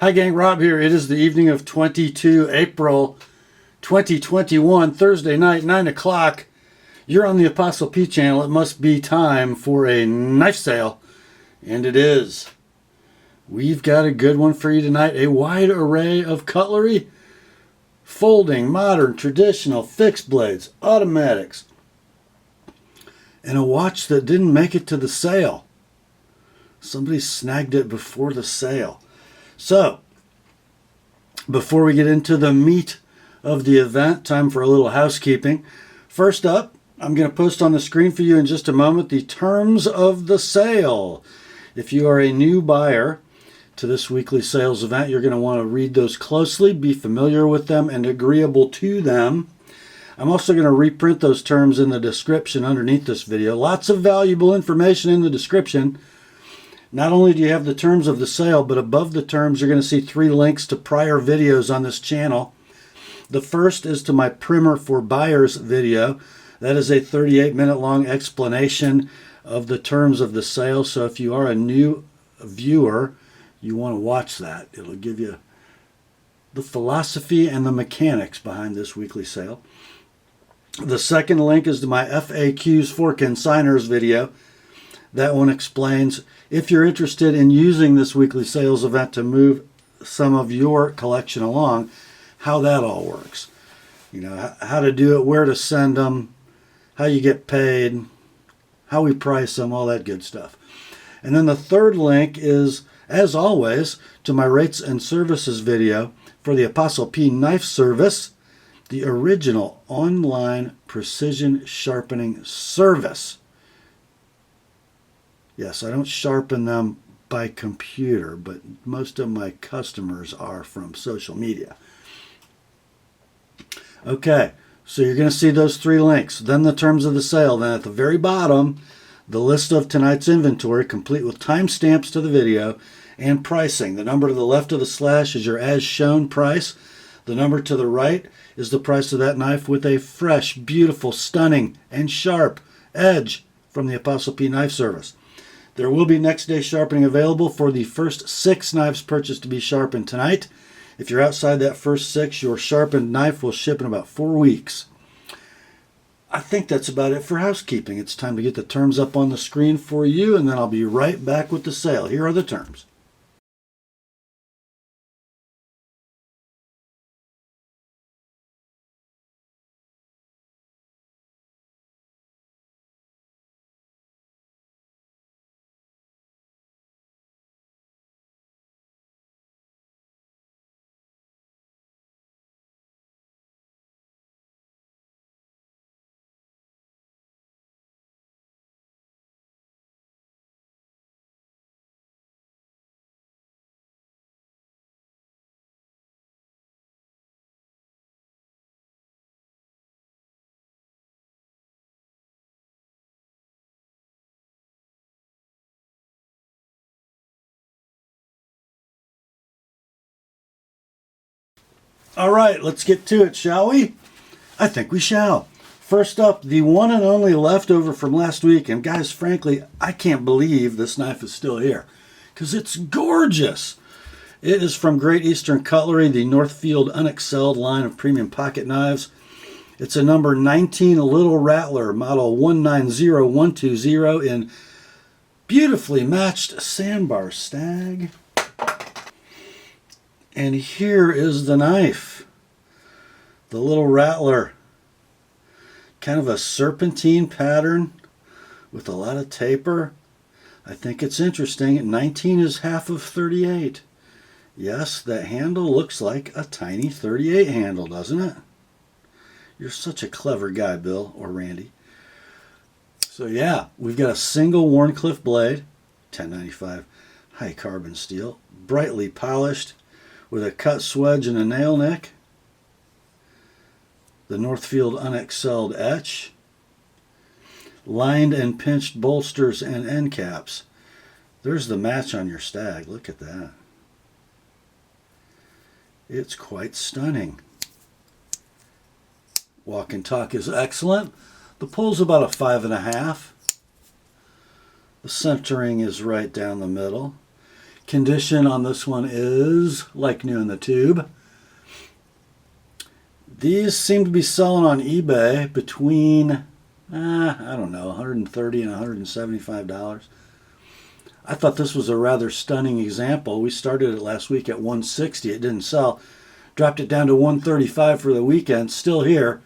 Hi gang, Rob here. It is the evening of 22 April 2021, Thursday night, 9 o'clock. You're on the Apostle P channel. It must be time for a knife sale, and it is. We've got a good one for you tonight. A wide array of cutlery, folding, modern, traditional, fixed blades, automatics, and a watch that didn't make it to the sale. Somebody snagged it before the sale. So, before we get into the meat of the event, time for a little housekeeping. First up, I'm going to post on the screen for you in just a moment the terms of the sale. If you are a new buyer to this weekly sales event, you're going to want to read those closely, be familiar with them, and agreeable to them. I'm also going to reprint those terms in the description underneath this video. Lots of valuable information in the description. Not only do you have the terms of the sale, but above the terms, you're going to see 3 links to prior videos on this channel. The first is to my Primer for Buyers video. That is a 38-minute long explanation of the terms of the sale. So if you are a new viewer, you want to watch that. It'll give you the philosophy and the mechanics behind this weekly sale. The second link is to my FAQs for Consignors video. That one explains if you're interested in using this weekly sales event to move some of your collection along, how that all works. You know, how to do it, where to send them, how you get paid, how we price them, all that good stuff. And then the third link is, as always, to my rates and services video for the Apostle P Knife Service, the original online precision sharpening service. Yes, I don't sharpen them by computer, but most of my customers are from social media. Okay, so you're going to see those 3 links. Then the terms of the sale. Then at the very bottom, the list of tonight's inventory, complete with timestamps to the video and pricing. The number to the left of the slash is your as shown price. The number to the right is the price of that knife with a fresh, beautiful, stunning, and sharp edge from the Apostle P Knife Service. There will be next day sharpening available for the first 6 knives purchased to be sharpened tonight. If you're outside that first 6, your sharpened knife will ship in about 4 weeks. I think that's about it for housekeeping. It's time to get the terms up on the screen for you, and then I'll be right back with the sale. Here are the terms. All right, let's get to it, shall we? I think we shall. First up, the one and only leftover from last week. And guys, frankly, I can't believe this knife is still here because it's gorgeous. It is from Great Eastern Cutlery, the Northfield Unexcelled line of premium pocket knives. It's a number 19 Little Rattler, model 190120 in beautifully matched sandbar Stag. And here is the knife. The Little Rattler. Kind of a serpentine pattern with a lot of taper. I think it's interesting. 19 is half of 38. Yes, that handle looks like a tiny 38 handle, doesn't it? You're such a clever guy, Bill, or Randy. So yeah, we've got a single Wharncliffe blade, 1095 high carbon steel, brightly polished, with a cut swedge and a nail nick. The Northfield Unexcelled etch. Lined and pinched bolsters and end caps. There's the match on your Stag. Look at that. It's quite stunning. Walk and talk is excellent. The pull's about a 5.5. The centering is right down the middle. Condition on this one is like new in the tube. These seem to be selling on eBay between, I don't know, $130 and $175. I thought this was a rather stunning example. We started it last week at $160. It didn't sell. Dropped it down to $135 for the weekend. Still here.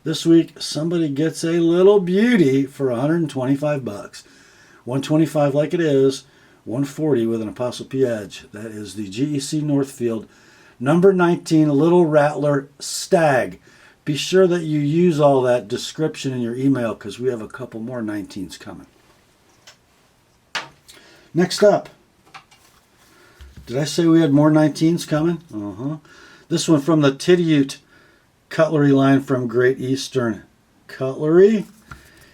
This week, somebody gets a little beauty for $125. $125 like it is. $140 with an Apostle P edge. That is the GEC Northfield number 19 Little Rattler Stag. Be sure that you use all that description in your email because we have a couple more 19s coming. Next up. Did I say we had more 19s coming? This one from the Tidioute cutlery line from Great Eastern Cutlery.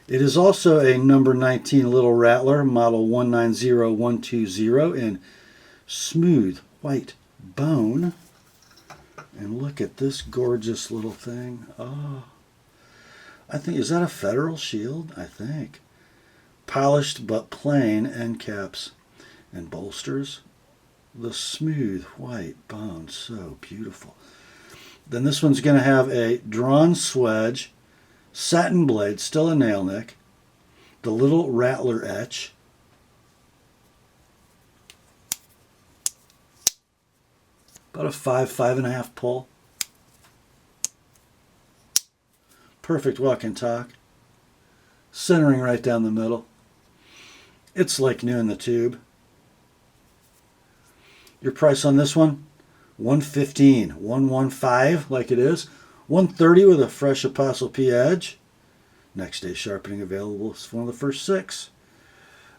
It is also a number 19 Little Rattler, model 190120 in smooth white bone. And look at this gorgeous little thing. Oh, I think, is that a Federal shield? I think. Polished but plain end caps and bolsters. The smooth white bone, so beautiful. Then this one's going to have a drawn swedge, satin blade, still a nail nick, the Little Rattler etch, about a 5.5 pull. Perfect walk and talk. Centering right down the middle. It's like new in the tube. Your price on this one, $115, $115 like it is, $130 with a fresh Apostle P edge. Next day sharpening available. It's one of the first 6.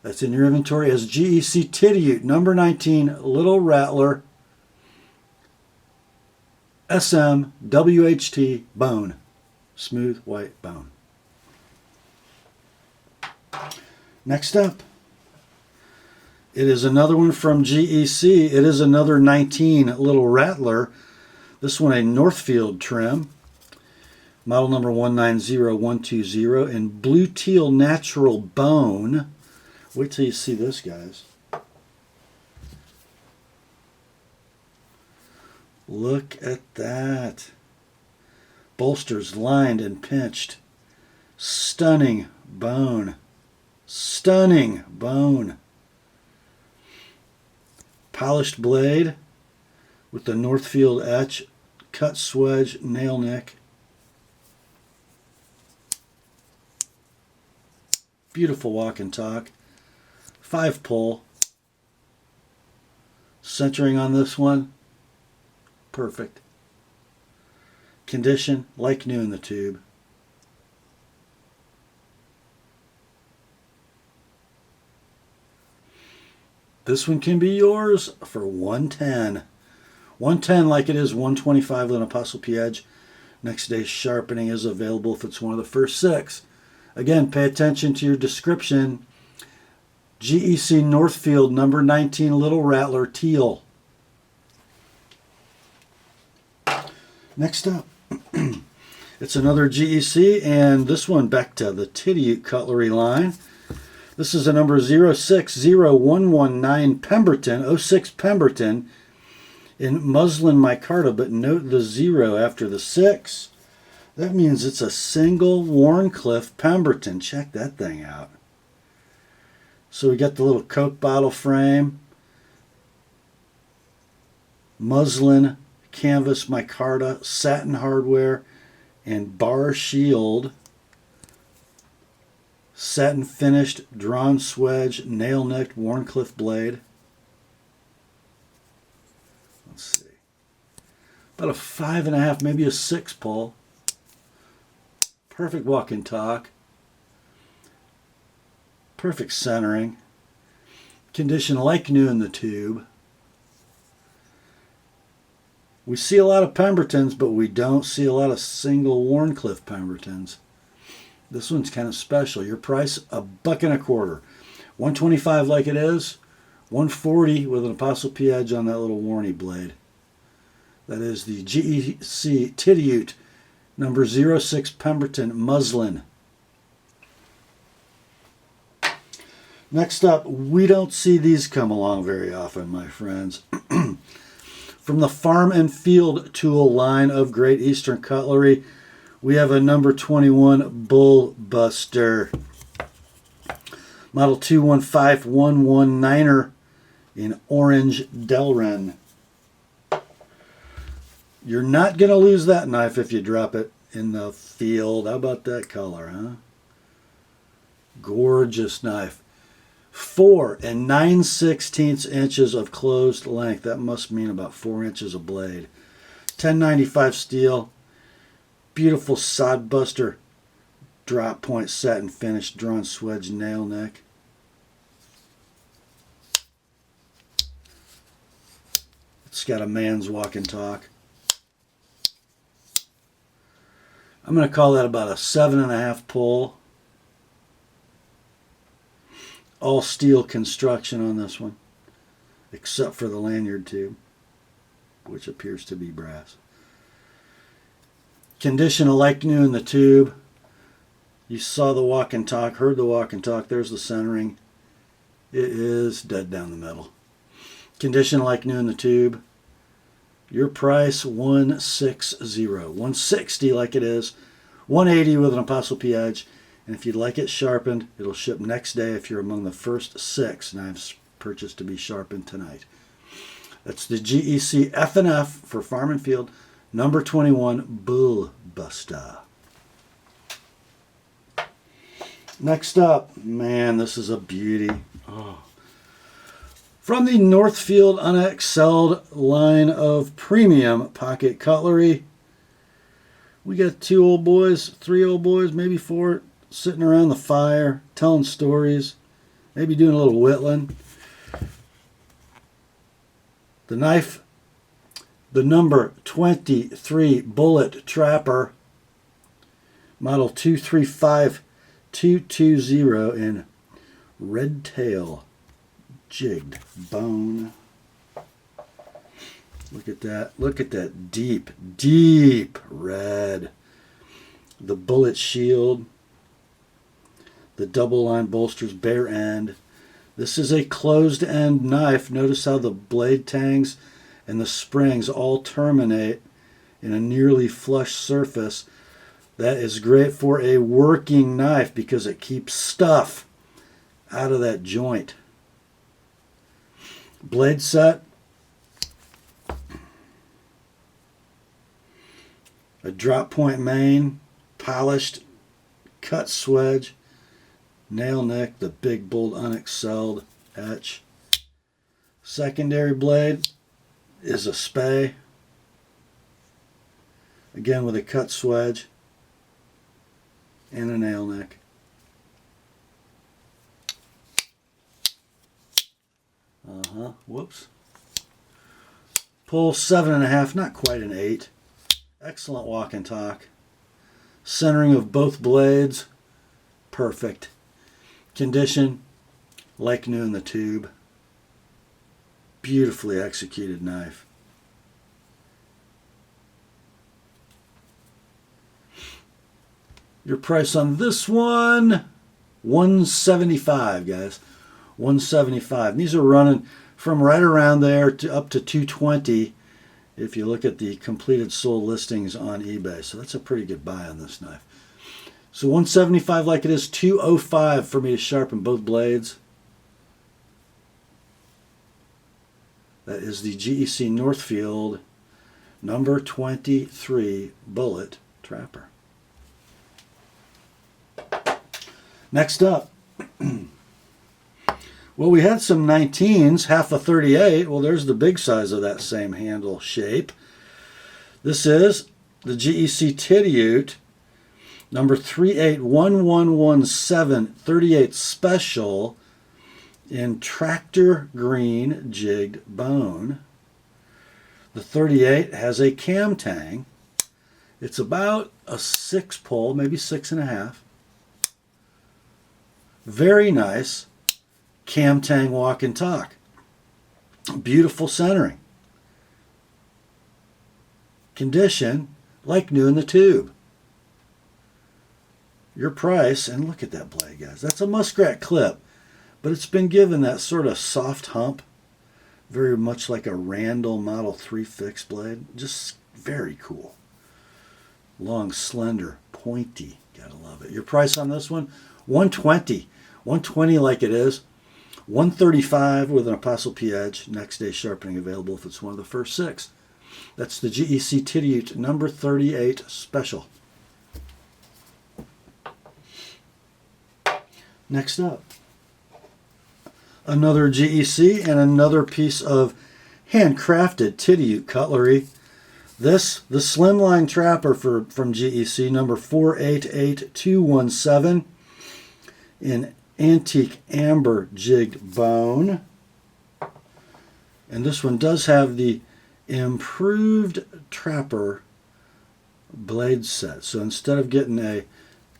That's in your inventory as GEC Tidioute number 19 Little Rattler SM WHT bone, smooth white bone. Next up, it is another one from GEC. It is another 19 Little Rattler. This one a Northfield trim. Model number 190120 in blue teal natural bone. Wait till you see this, guys. Look at that. Bolsters lined and pinched. Stunning bone. Stunning bone. Polished blade with the Northfield etch, cut swedge, nail nick. Beautiful walk and talk. 5 pull. Centering on this one. Perfect. Condition like new in the tube. This one can be yours for $110. $110 like it is $125 with an Apostle P edge. Next day sharpening is available if it's one of the first 6. Again, pay attention to your description. GEC Northfield number 19 Little Rattler Teal. Next up, it's another GEC, and this one back to the Tidioute cutlery line. This is a number 060119 Pemberton, 06 Pemberton, in muslin micarta, but note the 0 after the 6. That means it's a single Wharncliffe Pemberton. Check that thing out. So we got the little Coke bottle frame, muslin, canvas micarta, satin hardware, and bar shield. Satin finished, drawn swedge, nail nicked Wharncliffe blade. Let's see. About a 5.5, maybe a 6 pull. Perfect walk and talk. Perfect centering. Condition like new in the tube. We see a lot of Pembertons, but we don't see a lot of single Wharncliffe Pembertons. This one's kind of special. Your price, $1.25. $125 like it is. $140 with an Apostle P edge on that little Warney blade. That is the GEC Tidioute number 06 Pemberton muslin. Next up, we don't see these come along very often, my friends. From the Farm and Field Tool line of Great Eastern Cutlery, we have a number 21 Bull Buster. Model 215119er in orange Delrin. You're not going to lose that knife if you drop it in the field. How about that color, huh? Gorgeous knife. 4 9/16 inches of closed length. That must mean about 4 inches of blade. 1095 steel. Beautiful sod buster. Drop point satin finish drawn swedge nail neck. It's got a man's walk and talk. I'm going to call that about a 7.5 pull. All steel construction on this one, except for the lanyard tube, which appears to be brass. Condition like new in the tube. You saw the walk and talk, heard the walk and talk. There's the centering. It is dead down the middle. Condition like new in the tube. Your price, $160. $160 like it is. $180 with an Apostle P edge. And if you'd like it sharpened, it'll ship next day if you're among the first 6 knives purchased to be sharpened tonight. That's the GEC F&F for Farm and Field, number 21 Bull Buster. Next up, man, this is a beauty. Oh. From the Northfield Unexcelled line of premium pocket cutlery, we got 2 old boys, 3 old boys, maybe 4, sitting around the fire, telling stories, maybe doing a little whittling. The knife, the number 23 Bullet Trapper, model 235220 in red tail jigged bone. Look at that. Look at that deep, deep red. The bullet shield. The double line bolsters, bare end. This is a closed end knife. Notice how the blade tangs and the springs all terminate in a nearly flush surface. That is great for a working knife because it keeps stuff out of that joint. Blade set. A drop point main, polished, cut swedge. Nail neck, the big bold unexcelled etch. Secondary blade is a spay. Again with a cut swedge and a nail neck. Whoops. Pull 7.5, not quite an 8. Excellent walk and talk. Centering of both blades, perfect. Condition, like new in the tube. Beautifully executed knife. Your price on this one, $175, guys. $175. These are running from right around there to up to $220 if you look at the completed sold listings on eBay. So that's a pretty good buy on this knife. So $175 like it is, $205 for me to sharpen both blades. That is the GEC Northfield number 23 Bullet Trapper. Next up, well, we had some 19s, half a 38. Well, there's the big size of that same handle shape. This is the GEC Tidioute number 381117 38 Special in tractor green jigged bone. The 38 has a cam tang. It's about a 6 pull, maybe 6.5. Very nice cam tang walk and talk. Beautiful centering. Condition like new in the tube. Your price, and look at that blade, guys. That's a muskrat clip, but it's been given that sort of soft hump, very much like a Randall Model 3 fixed blade. Just very cool. Long, slender, pointy. Gotta love it. Your price on this one, $120. $120 like it is. $135 with an Apostle P edge. Next day sharpening available if it's one of the first 6. That's the GEC Tidioute number 38 special. Next up, another GEC and another piece of handcrafted Tidioute cutlery. This, the Slimline Trapper from GEC, number 488217, in antique amber jigged bone. And this one does have the improved Trapper blade set. So instead of getting a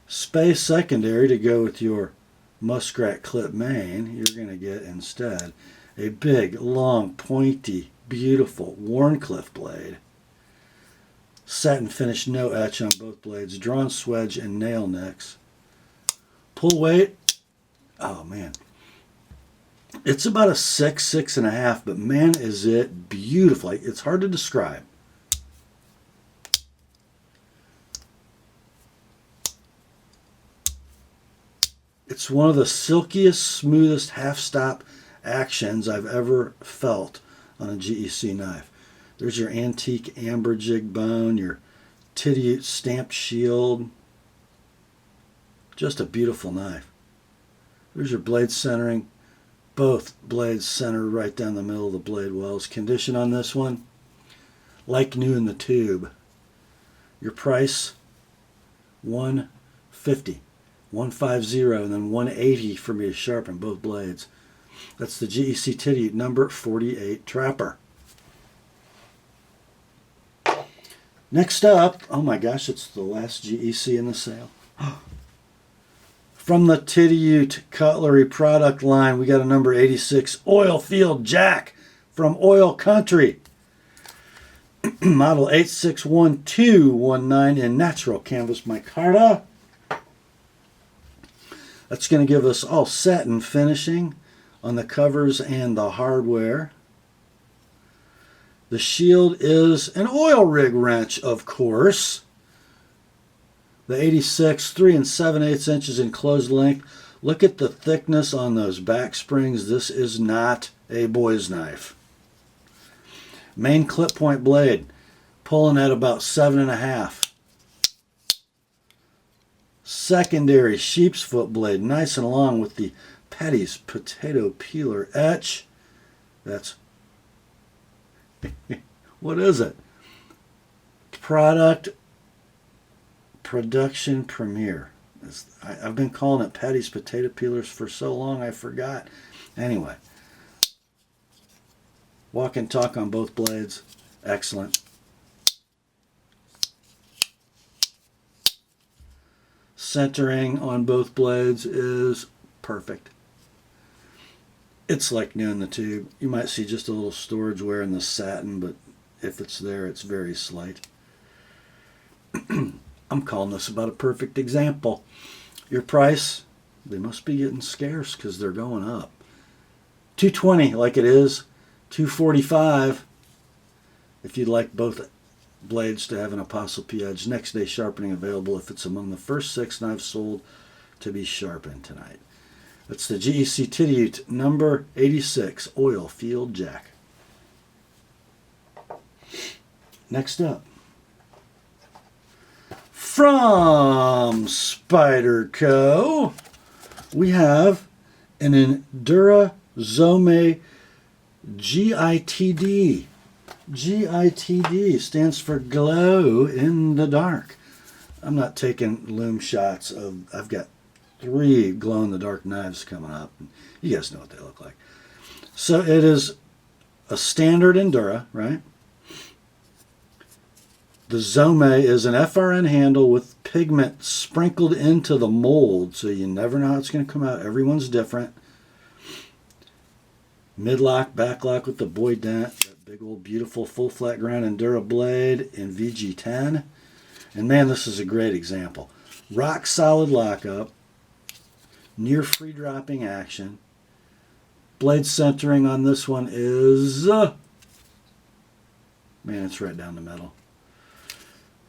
space secondary to go with your muskrat clip main, you're going to get instead a big, long, pointy, beautiful Wharncliffe blade. Satin finish, no etch on both blades. Drawn swedge and nail nicks. Pull weight, oh man, it's about a 6, 6.5, but man is it beautiful. It's hard to describe. It's one of the silkiest, smoothest half-stop actions I've ever felt on a GEC knife. There's your antique amber jig bone, your Tidioute stamped shield. Just a beautiful knife. There's your blade centering. Both blades centered right down the middle of the blade wells. Condition on this one, like new in the tube. Your price, $150. $150 and then $180 for me to sharpen both blades. That's the GEC Tidioute number 48 Trapper. Next up, oh my gosh, it's the last GEC in the sale. From the Tidioute cutlery product line, we got a number 86 oil field jack from Oil Country. Model 861219 in natural canvas micarta. That's going to give us all satin finishing on the covers and the hardware. The shield is an oil rig wrench, of course. The 86, 3 7/8 inches in closed length. Look at the thickness on those back springs. This is not a boy's knife. Main clip point blade, pulling at about 7.5. Secondary sheep's foot blade, nice and long with the Petty's potato peeler etch. That's, what is it? Production Premiere. I've been calling it Petty's potato peelers for so long I forgot. Anyway, walk and talk on both blades, excellent. Centering on both blades is perfect. It's like new in the tube. You might see just a little storage wear in the satin, but if it's there, it's very slight. I'm calling this about a perfect example. Your price, they must be getting scarce because they're going up. $220 like it is, $245 if you'd like both blades to have an Apostle P edge. Next day sharpening available if it's among the first 6 knives sold to be sharpened tonight. That's the GEC Tidioute number 86 oil field jack. Next up, from Spyderco, we have an Endura Zome GITD. GITD stands for glow in the dark. I'm not taking loom shots of, I've got 3 glow in the dark knives coming up. You guys know what they look like. So it is a standard Endura, right? The Zome is an FRN handle with pigment sprinkled into the mold, so you never know how it's going to come out. Everyone's different. Mid-lock, back-lock with the boy dent. That big old beautiful full flat ground Endura blade in VG10. And man, this is a great example. Rock solid lockup. Near free dropping action. Blade centering on this one is, man, it's right down the middle.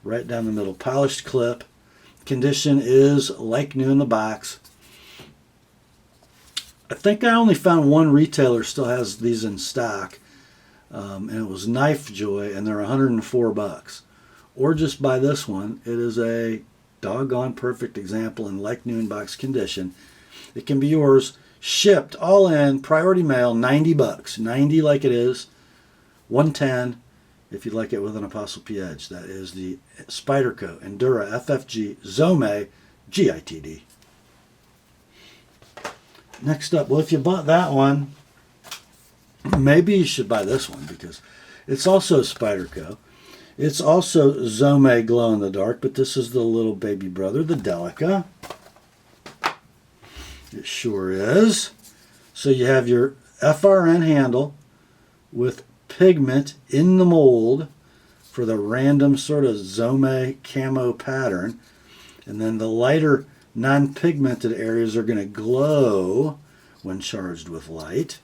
Right down the middle. Polished clip. Condition is like new in the box. I think I only found one retailer still has these in stock, and it was Knife Joy, and they're $104. Or just buy this one. It is a doggone perfect example in like new in box condition. It can be yours, shipped all in, priority mail, $90. 90 like it is, 110 if you'd like it with an Apostle P edge. That is the Spyderco Endura FFG Zome GITD. Next up, well, if you bought that one, maybe you should buy this one because it's also Spyderco. It's also Zome glow in the dark, but this is the little baby brother, the Delica. It sure is. So you have your FRN handle with pigment in the mold for the random sort of Zome camo pattern. And then the lighter non-pigmented areas are going to glow when charged with light.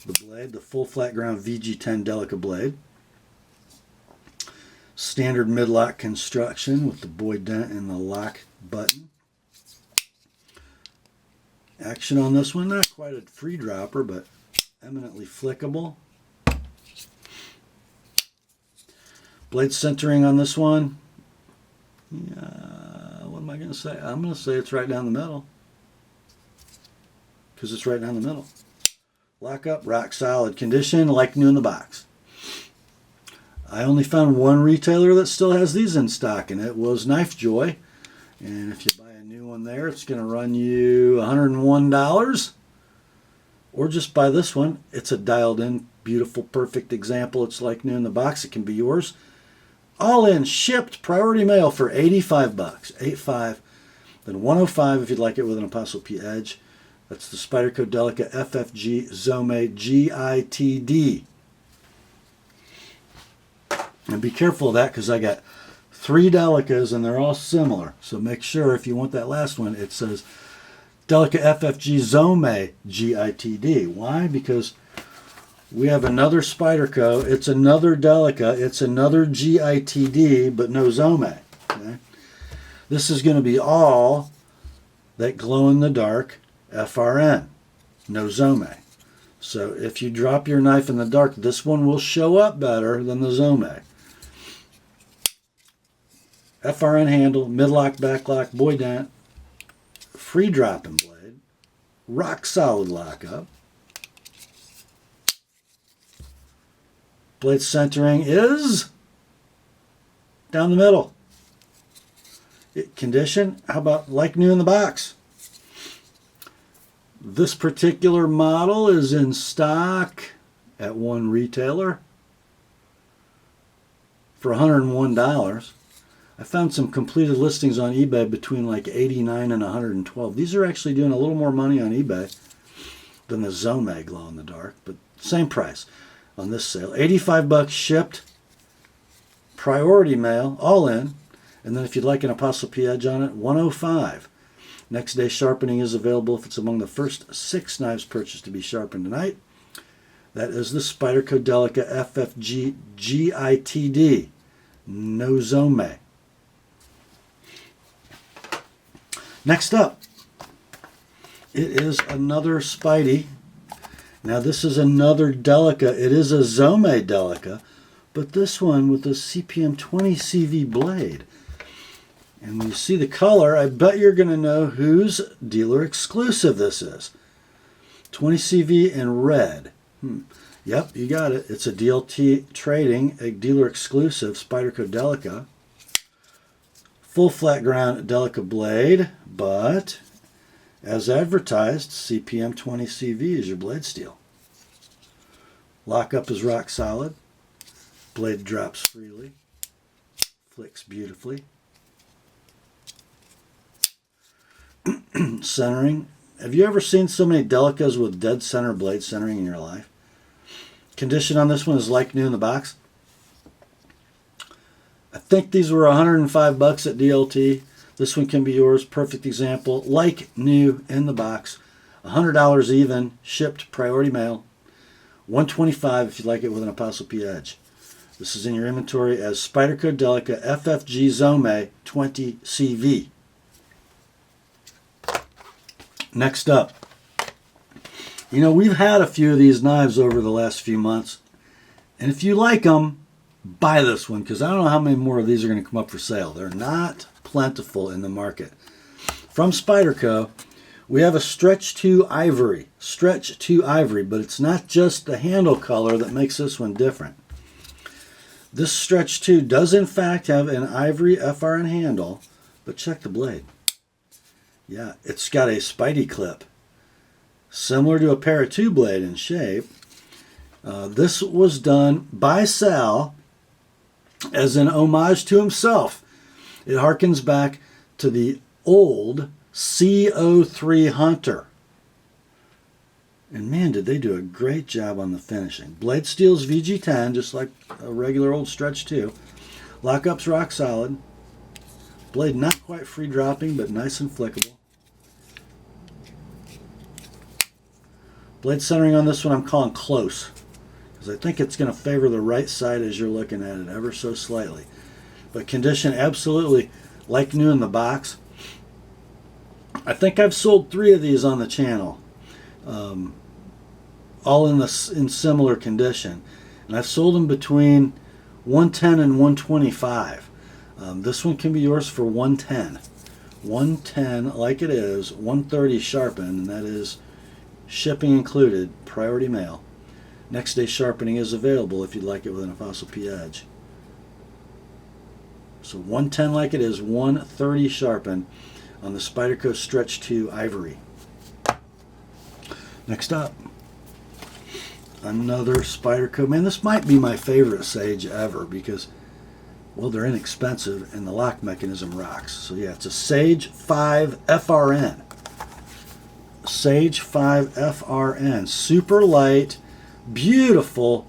The blade, the full flat ground VG10 Delica blade. Standard mid-lock construction with the boy dent and the lock button. Action on this one, not quite a free dropper, but eminently flickable. Blade centering on this one. What am I going to say? I'm going to say it's right down the middle. Because it's right down the middle. Lock up, rock solid condition, like new in the box. I only found one retailer that still has these in stock, and it was Knife Joy. And if you buy a new one there, it's going to run you $101. Or just buy this one. It's a dialed in, beautiful, perfect example. It's like new in the box. It can be yours. All in, shipped, priority mail for $85. 85. Then $105 if you'd like it with an Apostle P edge. That's the Spyderco Delica FFG Zome GITD. And be careful of that because I got 3 Delicas and they're all similar. So make sure if you want that last one, it says Delica FFG Zome GITD. Why? Because we have another Spyderco, it's another Delica, it's another GITD, but no Zome. Okay? This is going to be all that glow-in-the-dark FRN, no Zome. So if you drop your knife in the dark, this one will show up better than the Zome. FRN handle, mid-lock, backlock, boy dent, free dropping blade, rock solid lockup. Blade centering is down the middle. Condition, how about like new in the box? This particular model is in stock at one retailer for $101. I found some completed listings on eBay between like $89 and $112. These are actually doing a little more money on eBay than the Zome glow in the dark, but same price on this sale. $85 shipped, priority mail, all in. And then if you'd like an Apostle P edge on it, $105. Next day sharpening is available if it's among the first 6 knives purchased to be sharpened tonight. That is the Spyderco Delica FFG GITD. No Zome. Next up, it is another Spidey. Now this is another Delica. It is a Zome Delica, but this one with a CPM 20 CV blade. And when you see the color, I bet you're going to know whose dealer exclusive this is. 20 CV in red. Yep, you got it. It's a DLT Trading, a dealer exclusive Spyderco Delica. Full flat ground Delica blade, but as advertised, CPM 20 CV is your blade steel. Lockup is rock solid. Blade drops freely. Flicks beautifully. Centering. Have you ever seen so many Delicas with dead center blade centering in your life? Condition on this one is like new in the box. I think these were $105 at DLT. This one can be yours. Perfect example. Like new in the box. $100 even, shipped priority mail. $125 if you like it with an Apostle P edge. This is in your inventory as Spyderco Delica FFG Zome 20 CV. Next up, you know, we've had a few of these knives over the last few months, and if you like them, buy this one, because I don't know how many more of these are going to come up for sale. They're not plentiful in the market. From Spyderco, we have a Stretch 2 Ivory. Stretch 2 Ivory, but it's not just the handle color that makes this one different. This Stretch 2 does in fact have an ivory FRN handle, but check the blade. Yeah, it's got a Spidey clip, similar to a Para 2 blade in shape. This was done by Sal as an homage to himself. It harkens back to the old CO3 Hunter. And man, did they do a great job on the finishing. Blade steel's VG10, just like a regular old Stretch 2. Lockup's rock solid. Blade not quite free dropping, but nice and flickable. Blade centering on this one I'm calling close, because I think it's going to favor the right side as you're looking at it ever so slightly. But condition absolutely like new in the box. I think I've sold 3 of these on the channel, all in similar condition, and I've sold them between $110 and $125. This one can be yours for $110. $110 like it is, $130 sharpened, and that is shipping included, priority mail. Next day sharpening is available if you'd like it with an Apostle P edge. So $110 like it is, $130 sharpened on the Spyderco Stretch 2 Ivory. Next up, another Spyderco. Man, this might be my favorite Sage ever because, well, they're inexpensive and the lock mechanism rocks. So yeah, it's a Sage 5 FRN. Sage 5 FRN. Super light, beautiful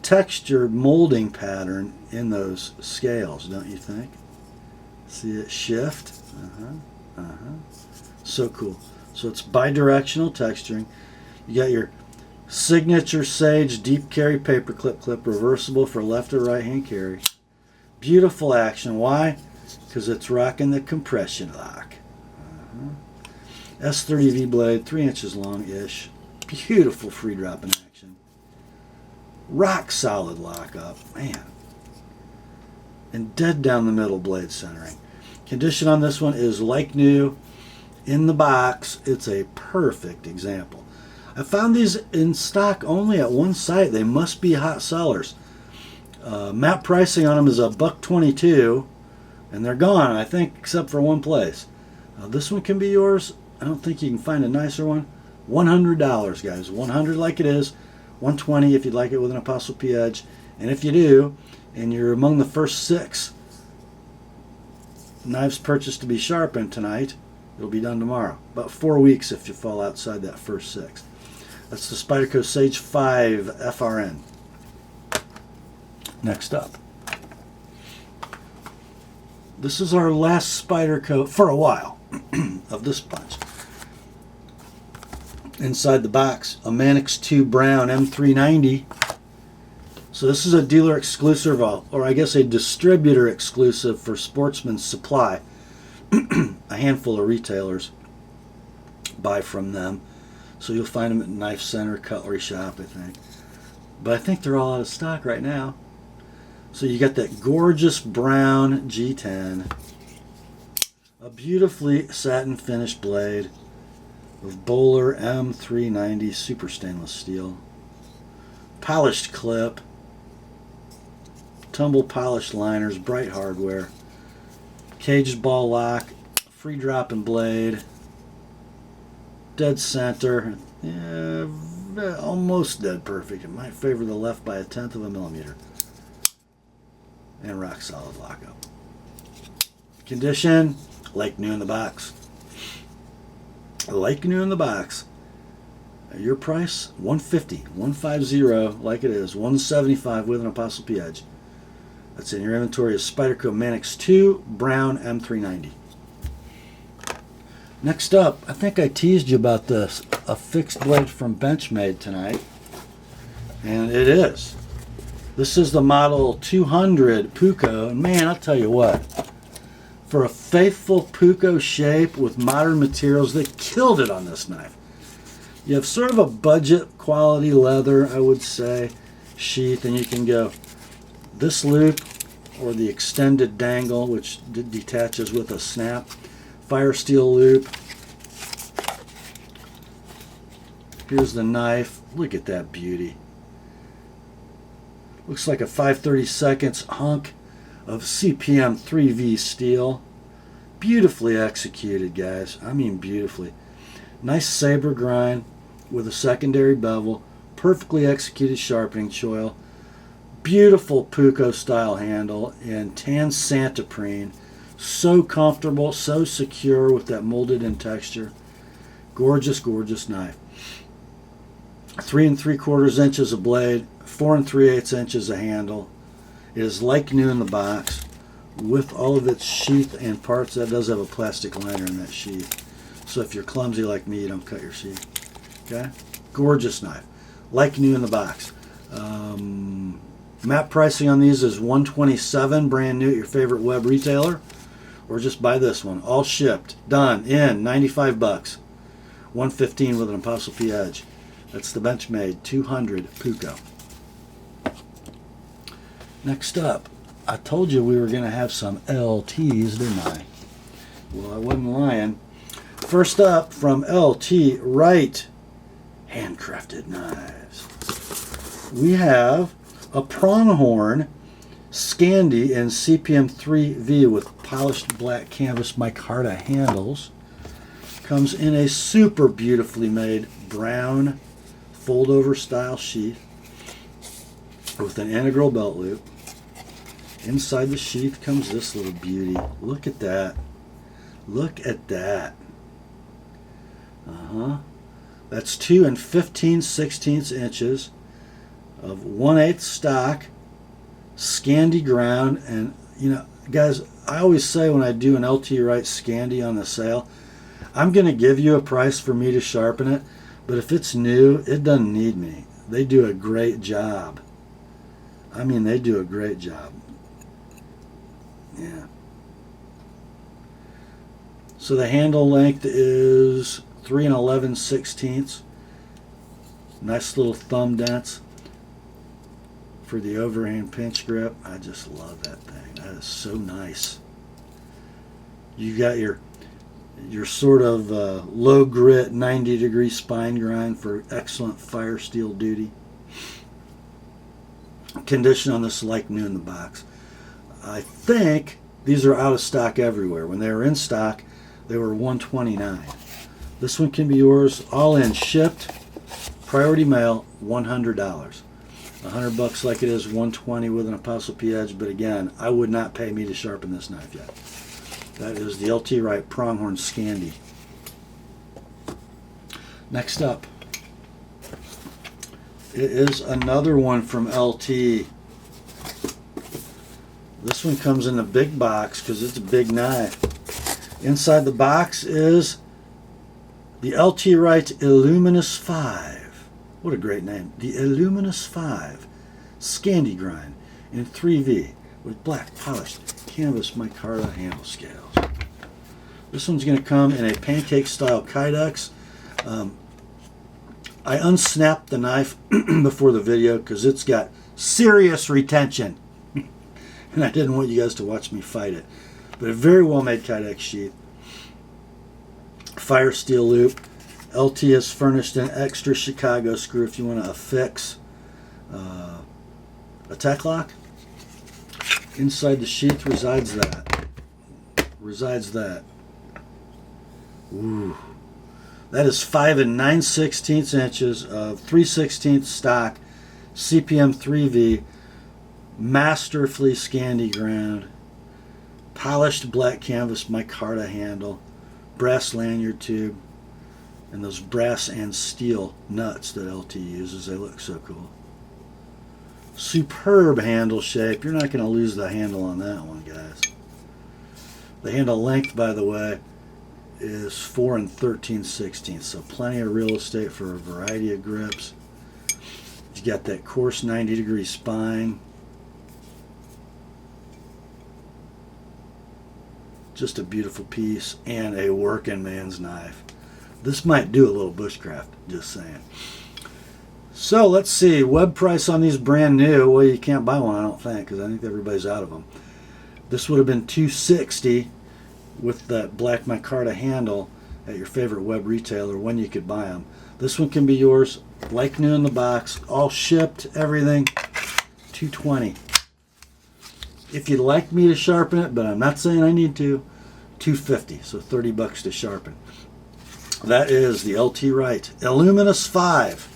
textured molding pattern in those scales, don't you think? See it shift? So cool. So it's bidirectional texturing. You got your signature Sage deep carry paperclip clip, reversible for left or right hand carry. Beautiful action. Why? Because it's rocking the compression lock. S30V blade, 3 inches long-ish. Beautiful free dropping action. Rock solid lockup. Man. And dead down the middle blade centering. Condition on this one is like new. In the box, it's a perfect example. I found these in stock only at one site. They must be hot sellers. Map pricing on them is $122, and they're gone, I think, except for one place. This one can be yours. I don't think you can find a nicer one. $100, guys. $100 like it is. $120 if you'd like it with an Apostle P edge. And if you do, and you're among the first 6 knives purchased to be sharpened tonight, it'll be done tomorrow. About 4 weeks if you fall outside that first 6. That's the Spyderco Sage 5 FRN. Next up. This is our last Spyderco, for a while, of this bunch. Inside the box, a Manix 2 Brown M390. So this is a dealer exclusive, or I guess a distributor exclusive for Sportsman's Supply. A handful of retailers buy from them. So you'll find them at Knife Center, Cutlery Shop, I think. But I think they're all out of stock right now. So you got that gorgeous brown G10. A beautifully satin finished blade with Bowler M390 super stainless steel. Polished clip. Tumble polished liners, bright hardware. Caged ball lock. Free dropping blade. Dead center. Yeah, almost dead perfect. It might favor the left by 1/10 of a millimeter. And rock solid lockup. Condition, like new in the box. Like new in the box. Your price, $150. $150 like it is. $175 with an Apostle P edge. That's in your inventory is Spyderco Manix 2 Brown M390. Next up, I think I teased you about this. a fixed blade from Benchmade tonight, and it is. This is the model 200 Puukko, and man, I'll tell you what, for a faithful Puukko shape with modern materials, they killed it on this knife. You have sort of a budget quality leather, I would say, sheath, and you can go this loop or the extended dangle, which detaches with a snap, fire steel loop. Here's the knife. Look at that beauty. Looks like a 5/32 hunk of CPM 3V steel. Beautifully executed, guys. I mean beautifully. Nice saber grind with a secondary bevel. Perfectly executed sharpening choil. Beautiful Puukko style handle in tan santoprene. So comfortable, so secure with that molded in texture. Gorgeous, gorgeous knife. 3 3/4 inches of blade, 4 3/8 inches of handle. It is like new in the box with all of its sheath and parts. That does have a plastic liner in that sheath. So if you're clumsy like me, you don't cut your sheath. Okay? Gorgeous knife. Like new in the box. Map pricing on these is $127, brand new at your favorite web retailer. Or just buy this one. All shipped. Done. In. $95. $115 with an Apostle P edge. That's the Benchmade 200 Puukko. Next up, I told you we were going to have some LTs, didn't I? Well, I wasn't lying. First up, from LT, Wright, handcrafted knives. We have a Pronghorn Scandi in CPM 3V with polished black canvas micarta handles. Comes in a super beautifully made brown fold-over style sheath with an integral belt loop. Inside the sheath comes this little beauty. Look at that. Look at that. That's 2 15/16 inches of 1/8 stock, Scandi ground. And, you know, guys, I always say when I do an LT Wright Scandi on the sale, I'm going to give you a price for me to sharpen it, but if it's new, it doesn't need me. They do a great job. I mean, they do a great job. Yeah. So the handle length is 3 11/16. Nice little thumb dents for the overhand pinch grip. I just love that thing. That is so nice. You got your sort of low grit 90-degree spine grind for excellent fire steel duty. Condition on this like new in the box. I think these are out of stock everywhere. When they were in stock, they were $129. This one can be yours, all in, shipped, priority mail, $100. $100 like it is, $120 with an Apostle P edge. But again, I would not pay me to sharpen this knife yet. That is the LT Wright Pronghorn Scandi. Next up, it is another one from LT. This one comes in a big box because it's a big knife. Inside the box is the LT Wright Illuminous 5. What a great name. The Illuminous 5 Scandi grind in 3V with black polished canvas micarta handle scales. This one's going to come in a pancake style kydex. I unsnapped the knife before the video because it's got serious retention. And I didn't want you guys to watch me fight it. But a very well made kydex sheath. Fire steel loop. LT has furnished an extra Chicago screw if you want to affix a tech lock. Inside the sheath resides that. Ooh. That is 5 9/16 inches of 3/16 stock CPM 3V masterfully Scandi ground, polished black canvas micarta handle, brass lanyard tube, and those brass and steel nuts that LT uses. They look so cool. Superb handle shape. You're not going to lose the handle on that one, guys. The handle length, by the way, is 4 13/16, so plenty of real estate for a variety of grips. You got that coarse 90-degree spine. Just a beautiful piece and a working man's knife. This might do a little bushcraft, just saying. So let's see, web price on these brand new. Well, you can't buy one, I don't think, because I think everybody's out of them. This would have been $260 with that black micarta handle at your favorite web retailer when you could buy them. This one can be yours, like new in the box, all shipped, everything, $220. If you'd like me to sharpen it, but I'm not saying I need to, $250, so $30 to sharpen. That is the LT Wright Illuminous 5.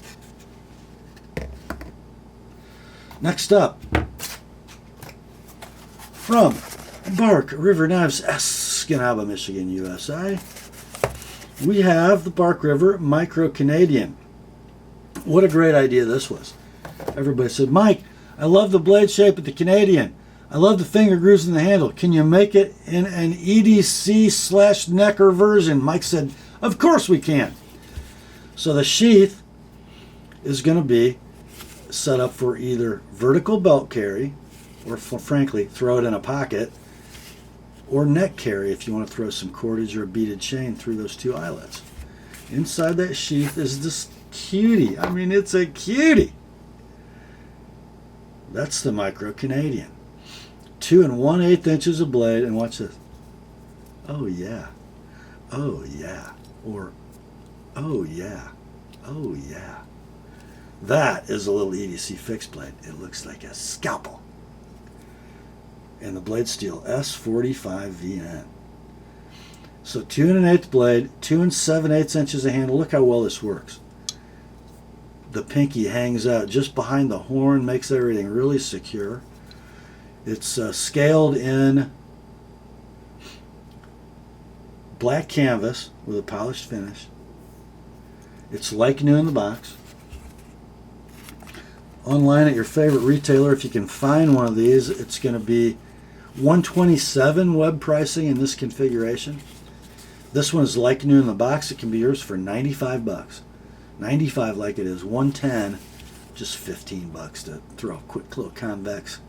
Next up, from Bark River Knives, Escanaba, Michigan, USA, we have the Bark River Micro Canadian. What a great idea this was. Everybody said, Mike, I love the blade shape of the Canadian. I love the finger grooves in the handle. Can you make it in an EDC/Necker version? Mike said, of course we can. So the sheath is going to be set up for either vertical belt carry, or frankly, throw it in a pocket, or neck carry if you want to throw some cordage or a beaded chain through those two eyelets. Inside that sheath is this cutie. I mean, it's a cutie. That's the Micro Canadian. 2 1/8 inches of blade, and watch this. Oh yeah. Oh yeah. Or, oh yeah. Oh yeah. That is a little EDC fixed blade. It looks like a scalpel. And the blade steel S45VN. So 2 1/8 blade, 2 7/8 inches of handle. Look how well this works. The pinky hangs out just behind the horn, makes everything really secure. It's scaled in black canvas with a polished finish. It's like new in the box. Online at your favorite retailer, if you can find one of these, it's going to be $127 web pricing in this configuration. This one is like new in the box. It can be yours for $95. $95 like it is, $110, just $15 to throw a quick little convex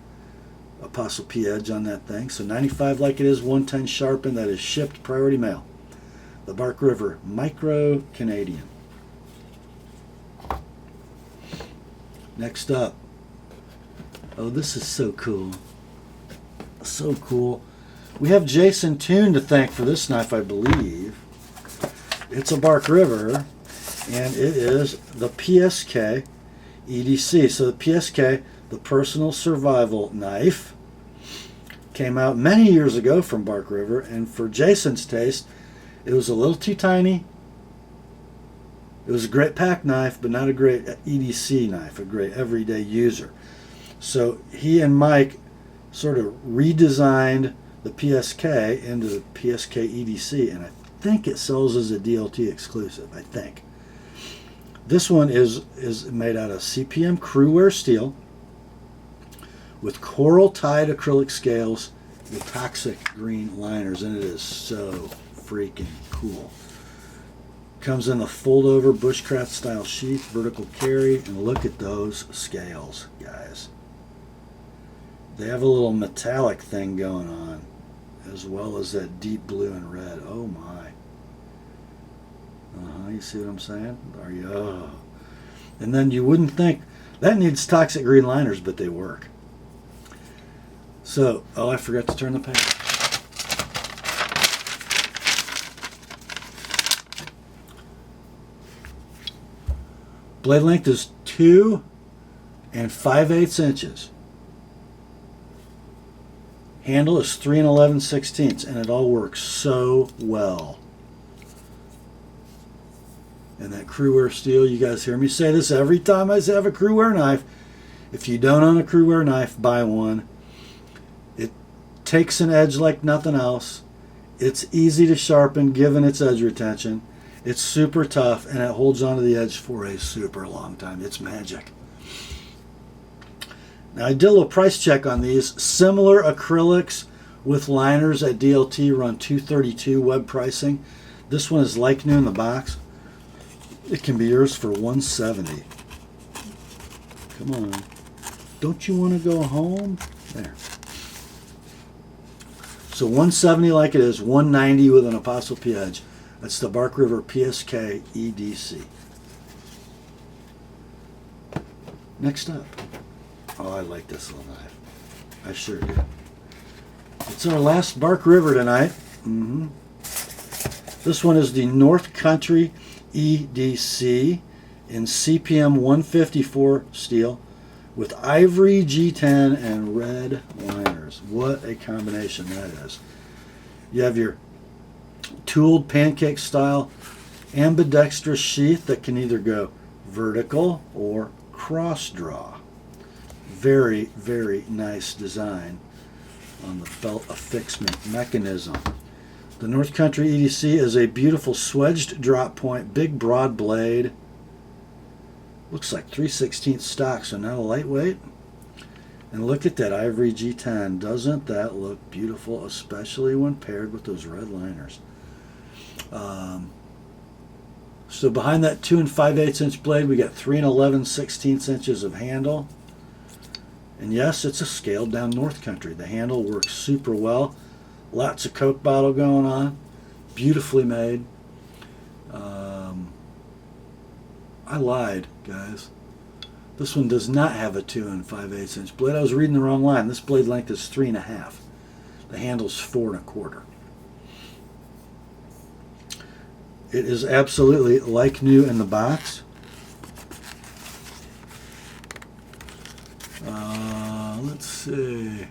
Apostle P edge on that thing. So $95 like it is, $110 sharpened. That is shipped priority mail. The Bark River Micro Canadian. Next up, oh, this is so cool. So cool. We have Jason Toon to thank for this knife, I believe. It's a Bark River, and it is the PSK EDC. So the PSK, the Personal Survival Knife, came out many years ago from Bark River, and for Jason's taste, it was a little too tiny. It was a great pack knife, but not a great EDC knife, a great everyday user. So he and Mike sort of redesigned the PSK into the PSK EDC, and I think it sells as a DLT exclusive, I think. This one is made out of CPM Crewwear steel with coral-tied acrylic scales with toxic green liners, and it is so freaking cool. Comes in the fold-over bushcraft style sheath, vertical carry, and look at those scales, guys. They have a little metallic thing going on, as well as that deep blue and red. Oh my. You see what I'm saying? Are you? Oh. And then you wouldn't think that needs toxic green liners, but they work. So, oh, I forgot to turn the page. Blade length is 2 5/8 inches. Handle is 3 11/16, and it all works so well. And that Crewwear steel, you guys hear me say this every time I have a Crewwear knife. If you don't own a Crewwear knife, buy one. It takes an edge like nothing else. It's easy to sharpen given its edge retention. It's super tough, and it holds onto the edge for a super long time. It's magic. Now, I did a little price check on these. Similar acrylics with liners at DLT run $232 web pricing. This one is like new in the box. It can be yours for $170. Come on. Don't you want to go home? There. So $170 like it is, $190 with an Apostle P edge. That's the Bark River PSK EDC. Next up. Oh, I like this little knife. I sure do. It's our last Bark River tonight. This one is the North Country EDC in CPM 154 steel with Ivory G10 and red liners. What a combination that is. You have your tooled pancake style ambidextrous sheath that can either go vertical or cross draw. Very, very nice design on the belt affixment mechanism. The North Country EDC is a beautiful swedged drop point, big broad blade. Looks like 3/16 stock, so not a lightweight. And look at that Ivory G10. Doesn't that look beautiful, especially when paired with those red liners? So behind that 2 5/8 inch blade, we got 3 11/16 inches of handle. And yes, it's a scaled down North Country. The handle works super well. Lots of Coke bottle going on. Beautifully made. I lied, guys. This one does not have a 2 5/8 inch blade. I was reading the wrong line. This blade length is 3 1/2. The handle's 4 1/4. It is absolutely like new in the box. Let's see.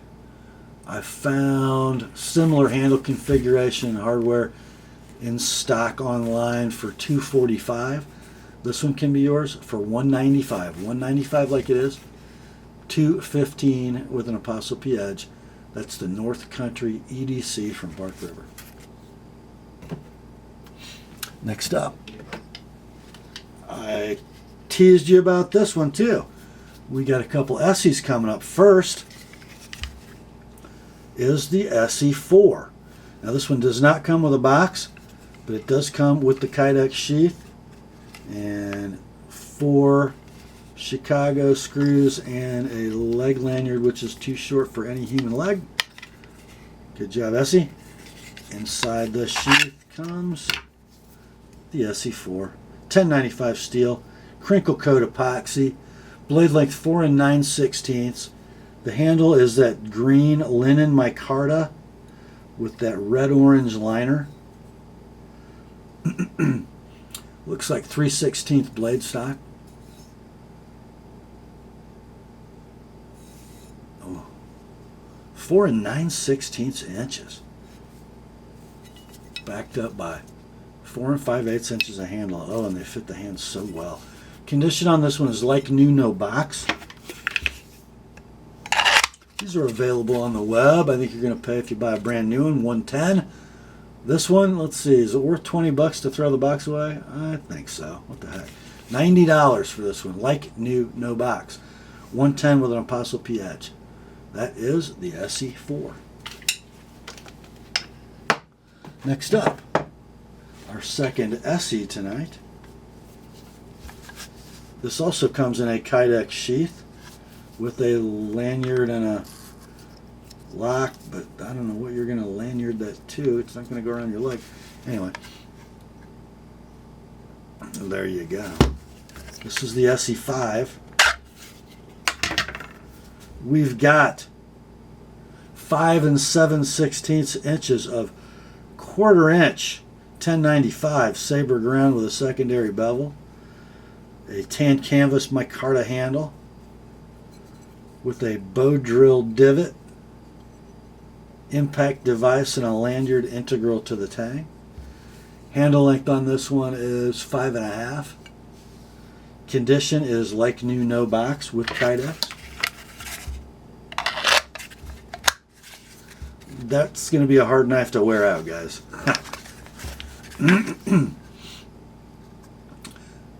I found similar handle configuration and hardware in stock online for $245. This one can be yours for $195. $195 like it is. $215 with an Apostle P edge. That's the North Country EDC from Bark River. Next up, I teased you about this one too. We got a couple Essies coming up. First is the SE4. Now this one does not come with a box, but it does come with the Kydex sheath and 4 Chicago screws and a leg lanyard, which is too short for any human leg. Good job, Essie. Inside the sheath comes the SE4. 1095 steel, crinkle coat epoxy, blade length 4 9/16. The handle is that green linen micarta with that red-orange liner. Looks like 3/16 blade stock. Oh. 4 9/16 inches. Backed up by 4 5/8 inches of handle. Oh, and they fit the hand so well. Condition on this one is like new, no box. These are available on the web. I think you're going to pay, if you buy a brand new one, $110. This one, let's see, is it worth $20 to throw the box away? I think so. What the heck? $90 for this one, like new, no box. $110 with an Apostle P edge. That is the SE4. Next up, our second SE tonight. This also comes in a Kydex sheath with a lanyard and a lock, but I don't know what you're going to lanyard that to. It's not going to go around your leg. Anyway, there you go. This is the SE5. We've got 5 7/16 inches of 1/4 inch 1095 saber ground with a secondary bevel, a tan canvas micarta handle with a bow drill divot, impact device, and a lanyard integral to the tang. Handle length on this one is 5 1/2. Condition is like new, no box with Kydex. That's going to be a hard knife to wear out, guys.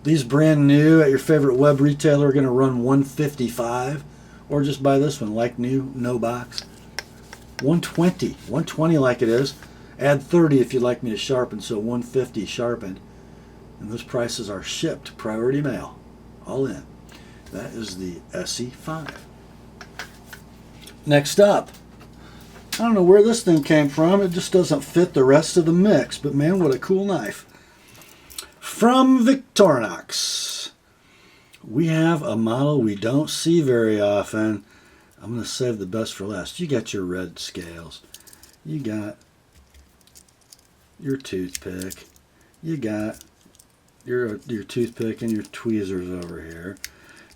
These brand new at your favorite web retailer are going to run $155, or just buy this one like new, no box. $120 like it is. Add 30 if you'd like me to sharpen, so 150 sharpened. And those prices are shipped, priority mail, all in. That is the SE5. Next up, I don't know where this thing came from. It just doesn't fit the rest of the mix, but man, what a cool knife. From Victorinox, we have a model we don't see very often. I'm going to save the best for last. You got your red scales. You got your toothpick. You got your toothpick and your tweezers over here.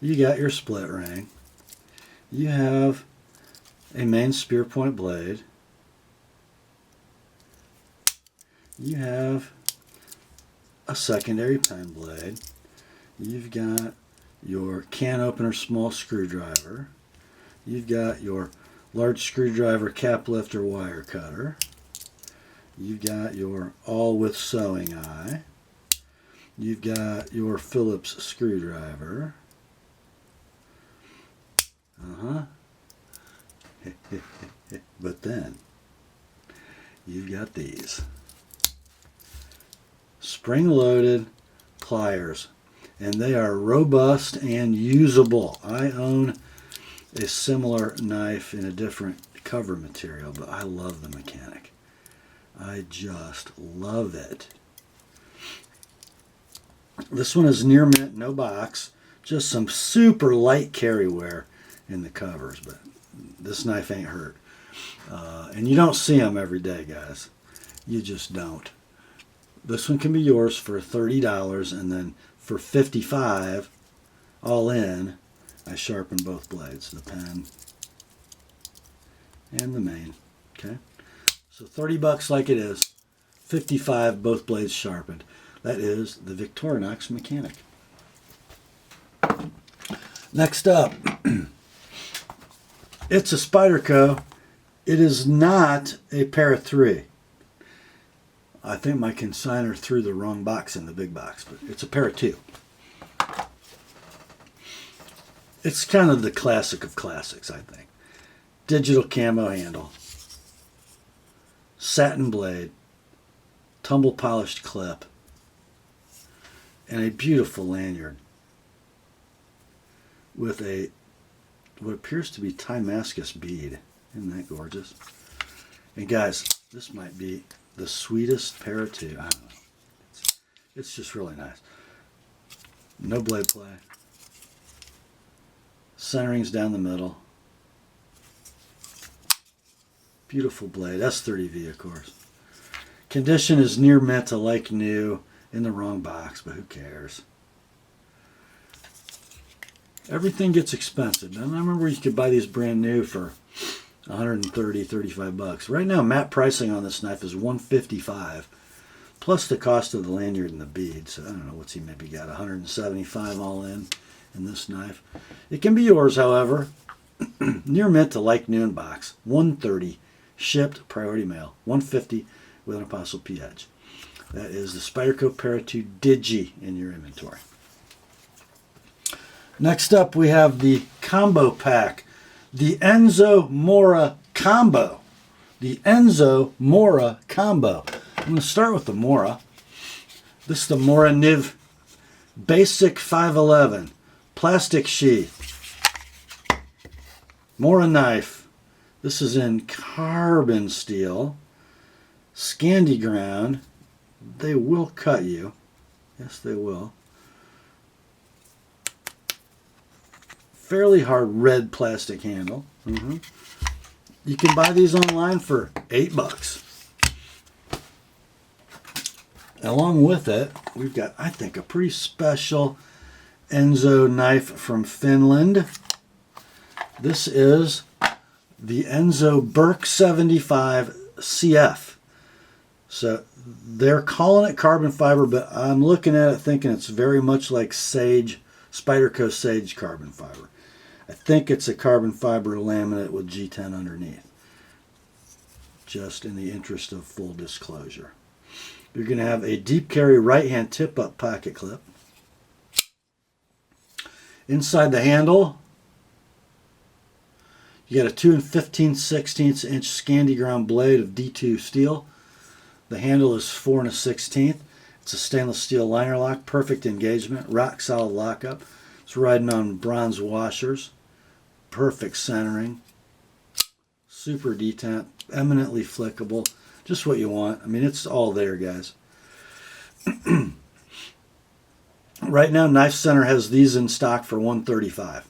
You got your split ring. You have a main spear point blade. You have a secondary pen blade. You've got your can opener small screwdriver. You've got your large screwdriver cap lifter wire cutter. You've got your all with sewing eye. You've got your Phillips screwdriver. But then you've got these spring-loaded pliers, and they are robust and usable. I own a similar knife in a different cover material, but I love the mechanic. I just love it. This one is near mint, no box, just some super light carry wear in the covers, but this knife ain't hurt. And you don't see them every day, guys. You just don't. This one can be yours for $30, and then for $55 all in, I sharpen both blades, the pen and the main. Okay, so $30 like it is, $55 both blades sharpened. That is the Victorinox Mechanic. Next up, it's a Spyderco. It is not a pair of 3. I think my consignor threw the wrong box in the big box, but it's a pair of 2. It's kind of the classic of classics, I think. Digital camo handle, satin blade, tumble polished clip, and a beautiful lanyard with a what appears to be Timascus bead. Isn't that gorgeous? And guys, this might be the sweetest pair of 2. I don't know. It's just really nice. No blade play. Centering's down the middle. Beautiful blade. S30V, of course. Condition is near mint to like new, in the wrong box, but who cares? Everything gets expensive. And I remember you could buy these brand new for $130, $35. Right now, MAP pricing on this knife is $155, plus the cost of the lanyard and the bead. So I don't know what's he maybe got, $175 all in this knife. It can be yours, however. Near mint to like new in box. $130 shipped, priority mail. $150 with an Apostle P edge. That is the Spyderco Para 2 Digi in your inventory. Next up, we have the combo pack. The Enzo Mora Combo. The Enzo Mora Combo. I'm going to start with the Mora. This is the Mora Niv Basic 511. Plastic sheath. Mora knife. This is in carbon steel. Scandi ground. They will cut you. Yes, they will. Fairly hard red plastic handle. You can buy these online for $8. Along with it, we've got, I think, a pretty special Enzo knife from Finland. This is the Enzo Burke 75 CF. So they're calling it carbon fiber, but I'm looking at it thinking it's very much like Sage, Spyderco Sage carbon fiber. I think it's a carbon fiber laminate with G10 underneath. Just in the interest of full disclosure. You're going to have a deep carry right hand tip up pocket clip. Inside the handle, you got a 2 15/16 inch Scandi ground blade of D2 steel The handle is 4 1/16. It's a stainless steel liner lock, perfect engagement, rock solid lockup. It's riding on bronze washers, perfect centering, super detent, eminently flickable, just what you want. I mean, it's all there, guys. Right now, Knife Center has these in stock for $135.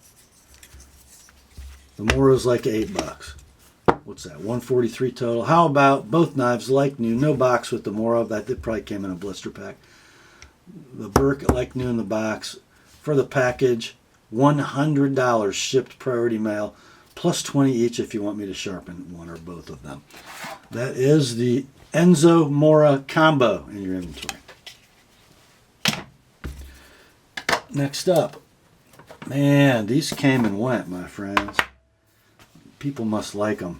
The Mora's like $8. What's that? $143 total. How about both knives like new? No box with the Mora. That probably came in a blister pack. The Burke like new in the box. For the package, $100 shipped priority mail, plus 20 each if you want me to sharpen one or both of them. That is the Enzo Mora combo in your inventory. Next up, man, these came and went, my friends. People must like them.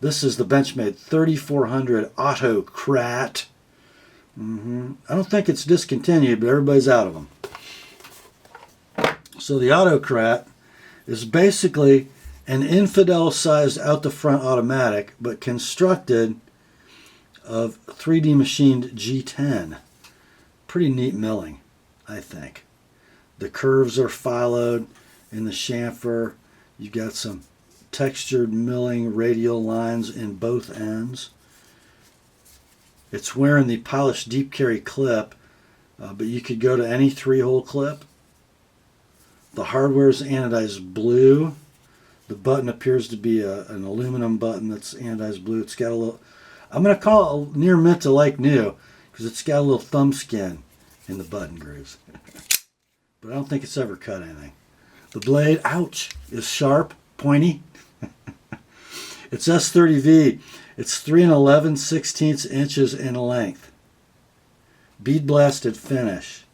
This is the Benchmade 3400 Autocrat. I don't think it's discontinued, but everybody's out of them. So the Autocrat is basically an infidel-sized out-the-front automatic, but constructed of 3D machined G10. Pretty neat milling, I think. The curves are followed in the chamfer. You've got some textured milling radial lines in both ends. It's wearing the polished deep carry clip, but you could go to any 3-hole clip. The hardware is anodized blue. The button appears to be an aluminum button that's anodized blue. It's got a little, I'm going to call it near mint to like new, because it's got a little thumb skin in the button grooves. But I don't think it's ever cut anything. The blade, ouch, is sharp, pointy. It's S30V. It's 3 11/16 inches in length. Bead blasted finish.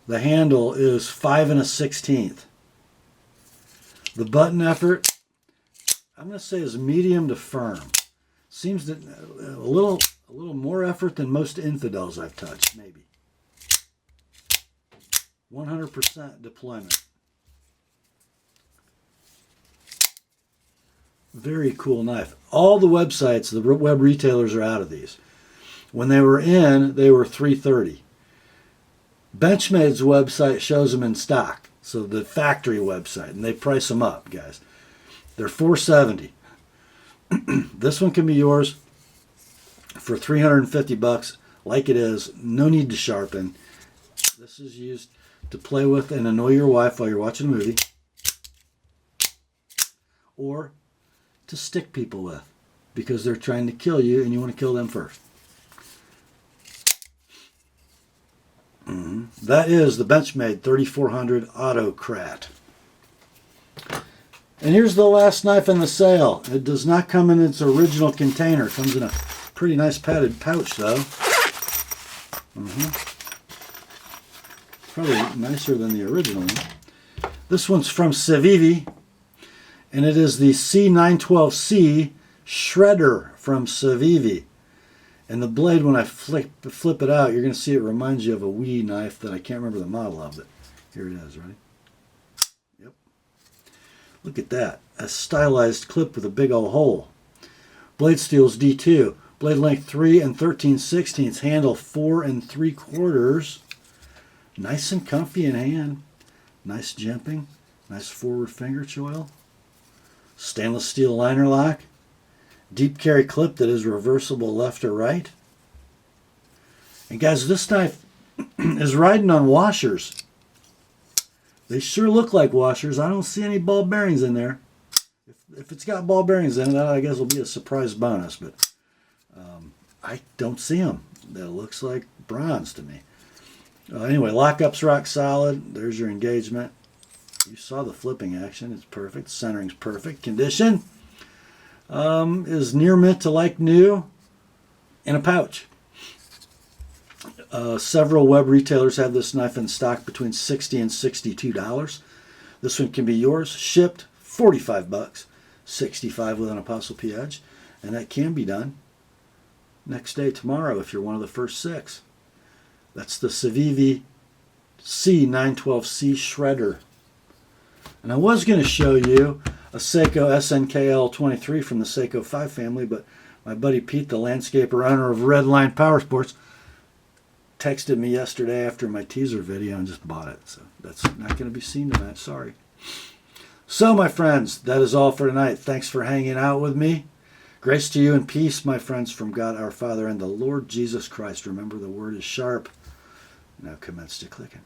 The handle is 5 1/16. The button effort, I'm going to say, is medium to firm. Seems that a little more effort than most infidels I've touched, maybe. 100% deployment. Very cool knife. All the websites, the web retailers are out of these. When they were in, they were $330. Benchmade's website shows them in stock. So the factory website, and they price them up, guys. They're $470. This one can be yours for $350, like it is. No need to sharpen. This is used to play with and annoy your wife while you're watching a movie, or to stick people with because they're trying to kill you and you want to kill them first. That is the Benchmade 3400 Autocrat. And here's the last knife in the sale. It does not come in its original container. It comes in a pretty nice padded pouch, though. Probably nicer than the original one. This one's from Civivi, and it is the C912C Shredder from Civivi. And the blade, when I flip it out, you're going to see it reminds you of a Wii knife that I can't remember the model of, but here it is, ready? Yep. Look at that. A stylized clip with a big old hole. Blade steel is D2. Blade length 3 13/16. Handle 4 3/4. Nice and comfy in hand. Nice jimping. Nice forward finger choil. Stainless steel liner lock. Deep carry clip that is reversible left or right. And guys, this knife is riding on washers. They sure look like washers. I don't see any ball bearings in there. If it's got ball bearings in it, that I guess will be a surprise bonus, but I don't see them. That looks like bronze to me. Anyway, lockup's rock solid. There's your engagement. You saw the flipping action. It's perfect. Centering's perfect. Condition is near mint to like new in a pouch. Several web retailers have this knife in stock between $60 and $62. This one can be yours. Shipped $45, $65 with an Apostle P edge, and that can be done next day, tomorrow, if you're one of the first 6. That's the Civivi C912C Shredder. And I was going to show you a Seiko SNKL 23 from the Seiko 5 family, but my buddy Pete, the landscaper owner of Redline Power Sports, texted me yesterday after my teaser video and just bought it. So that's not going to be seen tonight. Sorry. So, my friends, that is all for tonight. Thanks for hanging out with me. Grace to you and peace, my friends, from God our Father and the Lord Jesus Christ. Remember, the word is sharp. Now commence to clicking.